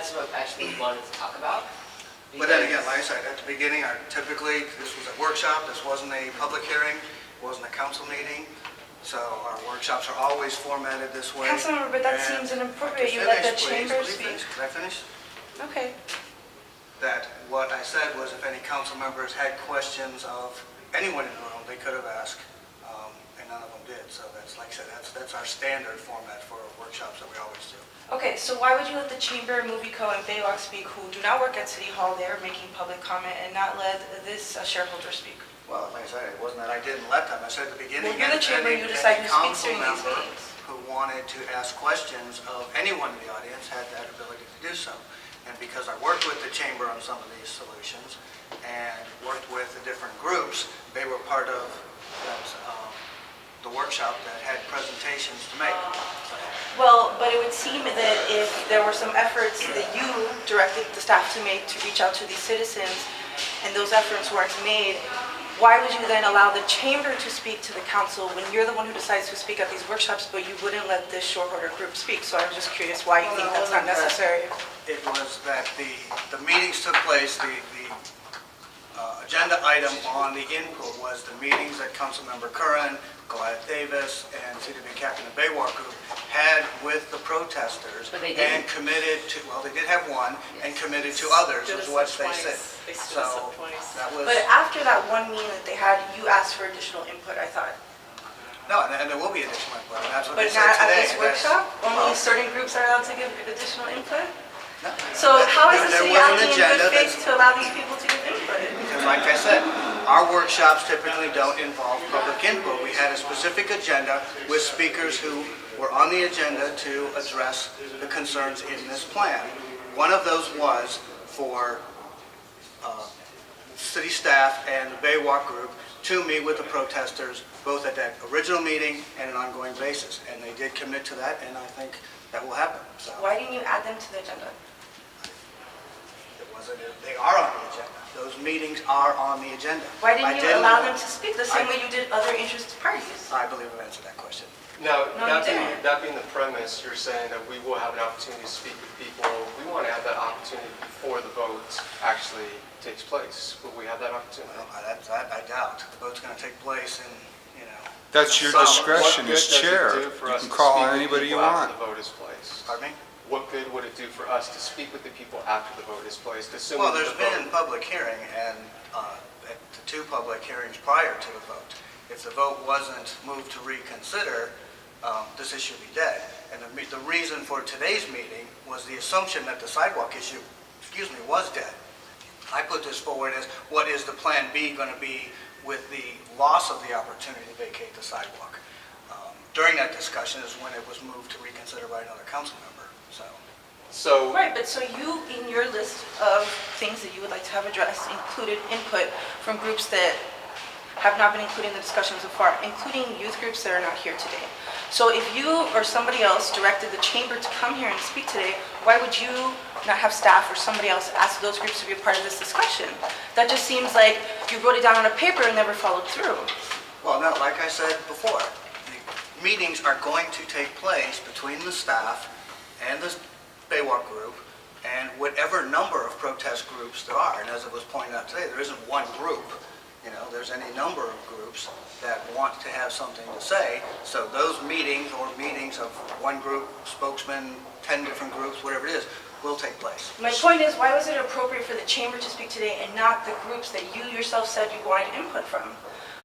that's what I actually wanted to talk about. But then again, like I said, at the beginning, typically, this was a workshop, this wasn't a public hearing, it wasn't a council meeting, so our workshops are always formatted this way. Councilmember, but that seems inappropriate. You let the chamber speak. Can I finish? Okay. That what I said was if any council members had questions of anyone in the room, they could have asked, and none of them did. So that's, like I said, that's our standard format for workshops that we always do. Okay, so why would you let the Chamber, Movie Co. and Baywalk speak, who do not work at City Hall there, making public comment, and not let this shareholder speak? Well, like I said, it wasn't that I didn't let them. I said at the beginning. Well, you're the Chamber, you decide who speaks during these meetings. Who wanted to ask questions of anyone in the audience had that ability to do so. And because I worked with the Chamber on some of these solutions and worked with the different groups, they were part of that, the workshop that had presentations to make. Well, but it would seem that if there were some efforts that you directed the staff to make to reach out to these citizens, and those efforts weren't made, why would you then allow the Chamber to speak to the council when you're the one who decides to speak at these workshops, but you wouldn't let this shareholder group speak? So I'm just curious why you think that's not necessary. It was that the meetings took place, the agenda item on the input was the meetings that Councilmember Curran, Goliath Davis, and City Captain of Baywalk Group had with the protesters and committed to, well, they did have one, and committed to others, is what they said. So that was. But after that one meeting that they had, you asked for additional input, I thought. No, and there will be additional input, and that's what But they said not at today. this workshop? Only certain groups are allowed to give additional input? No, So how is the there city was an acting in agenda good faith to allow these people to give input? Because like I said, our workshops typically don't involve public input. We had a specific agenda with speakers who were on the agenda to address the concerns in this plan. One of those was for city staff and the Baywalk Group to meet with the protesters, both at that original meeting and an ongoing basis. And they did commit to that, and I think that will happen. So Why didn't you add them to the agenda? they are on the agenda. Those meetings are on the agenda. Why didn't you allow them to speak the same way you did other interested parties? I believe I've answered that question. Now, No, that you being, didn't. that being the premise, you're saying that we will have an opportunity to speak with people. We want to have that opportunity before the vote actually takes place. Will we have that opportunity? Well, that I doubt. The vote's going to take place in, That's your So, discretion what as good does it chair. do for You us can to call speak with anybody you people after want. the vote is placed? Pardon me? What good would it do for us to speak with the people after the vote is placed? Assuming Well, that there's the vote- been public hearing and at the two public hearings prior to the vote. If the vote wasn't moved to reconsider, this issue would be dead. And the reason for today's meeting was the assumption that the sidewalk issue, was dead. I put this forward as what is the plan B going to be with the loss of the opportunity to vacate the sidewalk. During that discussion is when it was moved to reconsider by another council member. So, Right, but so you, in your list of things that you would like to have addressed, included input from groups that have not been included in the discussion so far, including youth groups that are not here today. So if you or somebody else directed the Chamber to come here and speak today, why would you not have staff or somebody else ask those groups to be a part of this discussion? That just seems like you wrote it down on a paper and never followed through. Well, no, like I said before, the meetings are going to take place between the staff and the Baywalk Group and whatever number of protest groups there are. And as it was pointed out today, there isn't one group. There's any number of groups that want to have something to say. So those meetings or meetings of one group, spokesman, 10 different groups, whatever it is, will take place. My point is, why was it appropriate for the Chamber to speak today and not the groups that you yourself said you wanted input from?